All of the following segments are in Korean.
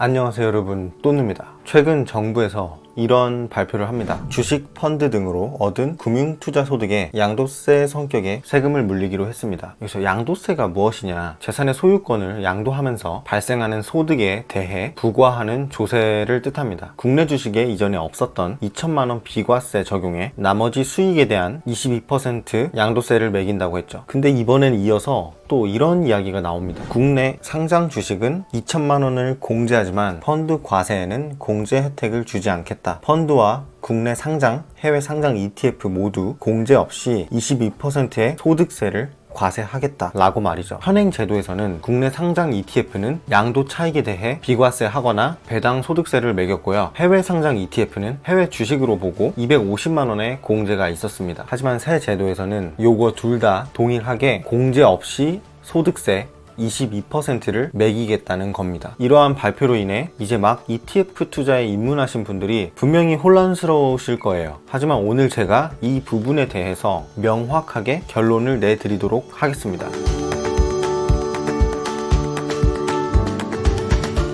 안녕하세요 여러분, 또누입니다. 최근 정부에서 이런 발표를 합니다. 주식, 펀드 등으로 얻은 금융투자소득에 양도세 성격의 세금을 물리기로 했습니다. 여기서 양도세가 무엇이냐, 재산의 소유권을 양도하면서 발생하는 소득에 대해 부과하는 조세를 뜻합니다. 국내 주식에 이전에 없었던 2천만원 비과세 적용에 나머지 수익에 대한 22% 양도세를 매긴다고 했죠. 근데 이번엔 이어서 또 이런 이야기가 나옵니다. 국내 상장 주식은 2천만원을 공제하지만 펀드 과세에는 공제 혜택을 주지 않겠다. 펀드와 국내 상장, 해외 상장 ETF 모두 공제 없이 22%의 소득세를 과세하겠다 라고 말이죠. 현행 제도에서는 국내 상장 ETF는 양도 차익에 대해 비과세 하거나 배당 소득세를 매겼고요. 해외 상장 ETF는 해외 주식으로 보고 250만원의 공제가 있었습니다. 하지만 새 제도에서는 요거 둘 다 동일하게 공제 없이 소득세 22%를 매기겠다는 겁니다. 이러한 발표로 인해 이제 막 ETF 투자에 입문하신 분들이 분명히 혼란스러우실 거예요. 하지만 오늘 제가 이 부분에 대해서 명확하게 결론을 내드리도록 하겠습니다.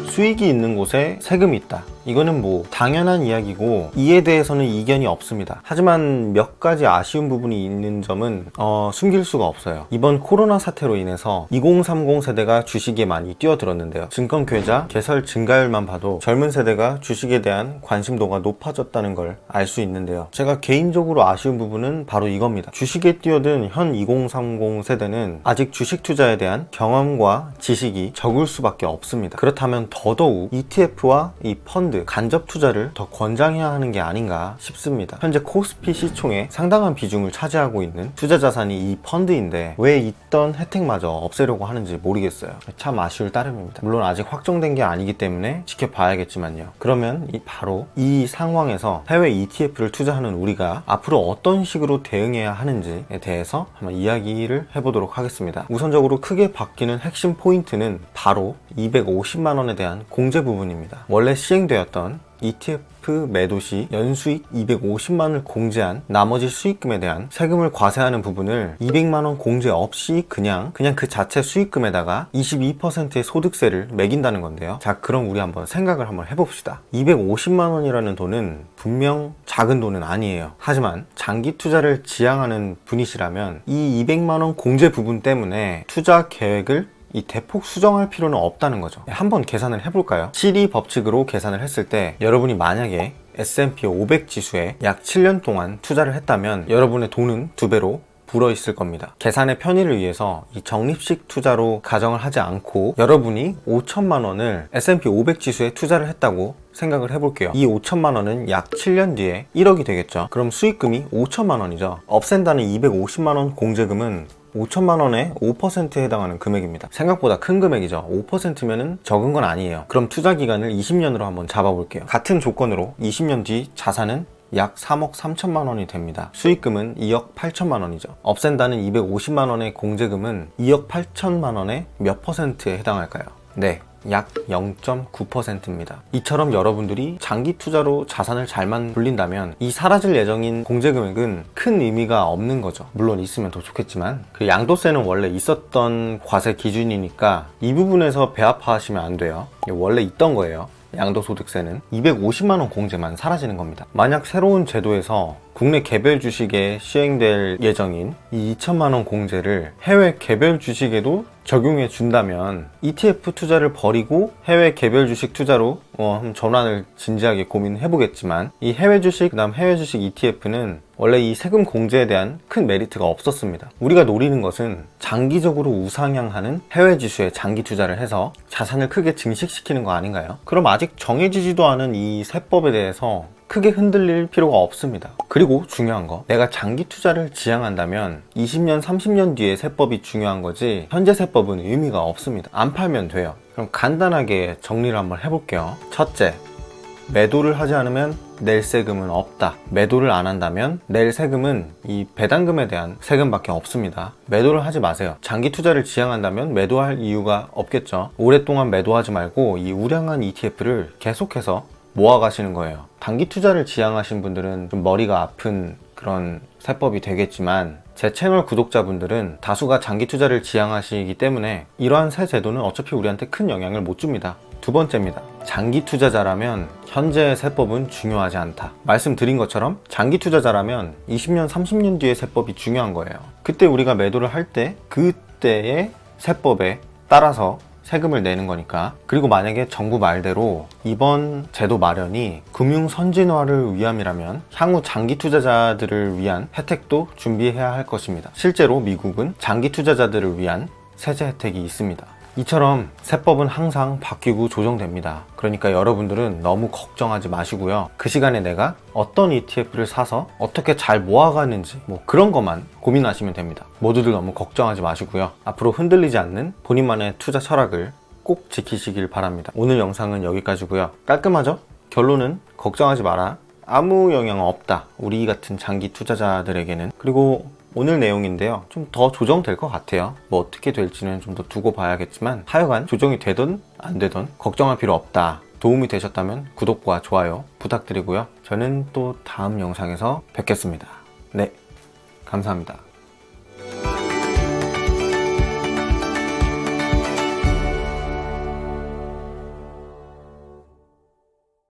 수익이 있는 곳에 세금이 있다. 이거는 뭐 당연한 이야기고 이에 대해서는 이견이 없습니다. 하지만 몇 가지 아쉬운 부분이 있는 점은 숨길 수가 없어요. 이번 코로나 사태로 인해서 2030 세대가 주식에 많이 뛰어들었는데요. 증권 계좌 개설 증가율만 봐도 젊은 세대가 주식에 대한 관심도가 높아졌다는 걸 알 수 있는데요. 제가 개인적으로 아쉬운 부분은 바로 이겁니다. 주식에 뛰어든 현 2030 세대는 아직 주식 투자에 대한 경험과 지식이 적을 수밖에 없습니다. 그렇다면 더더욱 ETF와 이 펀드 간접 투자를 더 권장해야 하는 게 아닌가 싶습니다. 현재 코스피 시총의 상당한 비중을 차지하고 있는 투자 자산이 이 펀드인데 왜 있던 혜택마저 없애려고 하는지 모르겠어요. 참 아쉬울 따름입니다. 물론 아직 확정된 게 아니기 때문에 지켜봐야겠지만요. 그러면 바로 이 상황에서 해외 ETF를 투자하는 우리가 앞으로 어떤 식으로 대응해야 하는지에 대해서 한번 이야기를 해보도록 하겠습니다. 우선적으로 크게 바뀌는 핵심 포인트는 바로 250만원에 대한 공제 부분입니다. 원래 시행되었던 ETF 매도 시 연수익 250만원을 공제한 나머지 수익금에 대한 세금을 과세하는 부분을 200만원 공제 없이 그냥 그 자체 수익금에다가 22%의 소득세를 매긴다는 건데요. 자, 그럼 우리 한번 생각을 한번 해봅시다. 250만원이라는 돈은 분명 작은 돈은 아니에요. 하지만 장기 투자를 지향하는 분이시라면 이 200만원 공제 부분 때문에 투자 계획을 대폭 수정할 필요는 없다는 거죠. 한번 계산을 해볼까요? 실이 법칙으로 계산을 했을 때 여러분이 만약에 S&P 500 지수에 약 7년 동안 투자를 했다면 여러분의 돈은 2배로 불어 있을 겁니다. 계산의 편의를 위해서 이 적립식 투자로 가정을 하지 않고 여러분이 5천만 원을 S&P 500 지수에 투자를 했다고 생각을 해볼게요. 이 5천만 원은 약 7년 뒤에 1억이 되겠죠. 그럼 수익금이 5천만 원이죠. 없앤다는 250만 원 공제금은 5천만 원의 5%에 해당하는 금액입니다. 생각보다 큰 금액이죠. 5%면은 적은 건 아니에요. 그럼 투자 기간을 20년으로 한번 잡아볼게요. 같은 조건으로 20년 뒤 자산은 약 3억 3천만 원이 됩니다. 수익금은 2억 8천만 원이죠. 없앤다는 250만 원의 공제금은 2억 8천만 원의 몇 퍼센트에 해당할까요? 네, 약 0.9%입니다. 이처럼 여러분들이 장기 투자로 자산을 잘만 불린다면 이 사라질 예정인 공제 금액은 큰 의미가 없는 거죠. 물론 있으면 더 좋겠지만 그 양도세는 원래 있었던 과세 기준이니까 이 부분에서 배합하시면 안 돼요. 원래 있던 거예요. 양도소득세는 250만원 공제만 사라지는 겁니다. 만약 새로운 제도에서 국내 개별 주식에 시행될 예정인 이 2천만원 공제를 해외 개별 주식에도 적용해 준다면 ETF 투자를 버리고 해외 개별 주식 투자로 전환을 진지하게 고민해 보겠지만 이 해외 주식, 그다음 해외 주식 ETF는 원래 이 세금 공제에 대한 큰 메리트가 없었습니다. 우리가 노리는 것은 장기적으로 우상향하는 해외 지수에 장기 투자를 해서 자산을 크게 증식시키는 거 아닌가요? 그럼 아직 정해지지도 않은 이 세법에 대해서 크게 흔들릴 필요가 없습니다. 그리고 중요한 거, 내가 장기 투자를 지향한다면 20년, 30년 뒤에 세법이 중요한 거지 현재 세법은 의미가 없습니다. 안 팔면 돼요. 그럼 간단하게 정리를 한번 해볼게요. 첫째, 매도를 하지 않으면 낼 세금은 없다. 매도를 안 한다면 낼 세금은 이 배당금에 대한 세금밖에 없습니다. 매도를 하지 마세요. 장기 투자를 지향한다면 매도할 이유가 없겠죠. 오랫동안 매도하지 말고 이 우량한 ETF를 계속해서 모아가시는 거예요. 단기 투자를 지향하신 분들은 좀 머리가 아픈 그런 세법이 되겠지만 제 채널 구독자분들은 다수가 장기 투자를 지향하시기 때문에 이러한 새 제도는 어차피 우리한테 큰 영향을 못 줍니다. 두 번째입니다. 장기 투자자라면 현재의 세법은 중요하지 않다. 말씀드린 것처럼 장기 투자자라면 20년, 30년 뒤의 세법이 중요한 거예요. 그때 우리가 매도를 할 때 그때의 세법에 따라서 세금을 내는 거니까. 그리고 만약에 정부 말대로 이번 제도 마련이 금융 선진화를 위함이라면 향후 장기 투자자들을 위한 혜택도 준비해야 할 것입니다. 실제로 미국은 장기 투자자들을 위한 세제 혜택이 있습니다. 이처럼 세법은 항상 바뀌고 조정됩니다. 그러니까 여러분들은 너무 걱정하지 마시고요. 그 시간에 내가 어떤 ETF를 사서 어떻게 잘 모아가는지 그런 것만 고민하시면 됩니다. 모두들 너무 걱정하지 마시고요. 앞으로 흔들리지 않는 본인만의 투자 철학을 꼭 지키시길 바랍니다. 오늘 영상은 여기까지고요. 깔끔하죠? 결론은 걱정하지 마라. 아무 영향 없다. 우리 같은 장기 투자자들에게는. 그리고 오늘 내용인데요, 좀 더 조정될 것 같아요. 어떻게 될지는 좀 더 두고 봐야겠지만 하여간 조정이 되든 안 되든 걱정할 필요 없다. 도움이 되셨다면 구독과 좋아요 부탁드리고요. 저는 또 다음 영상에서 뵙겠습니다. 네, 감사합니다.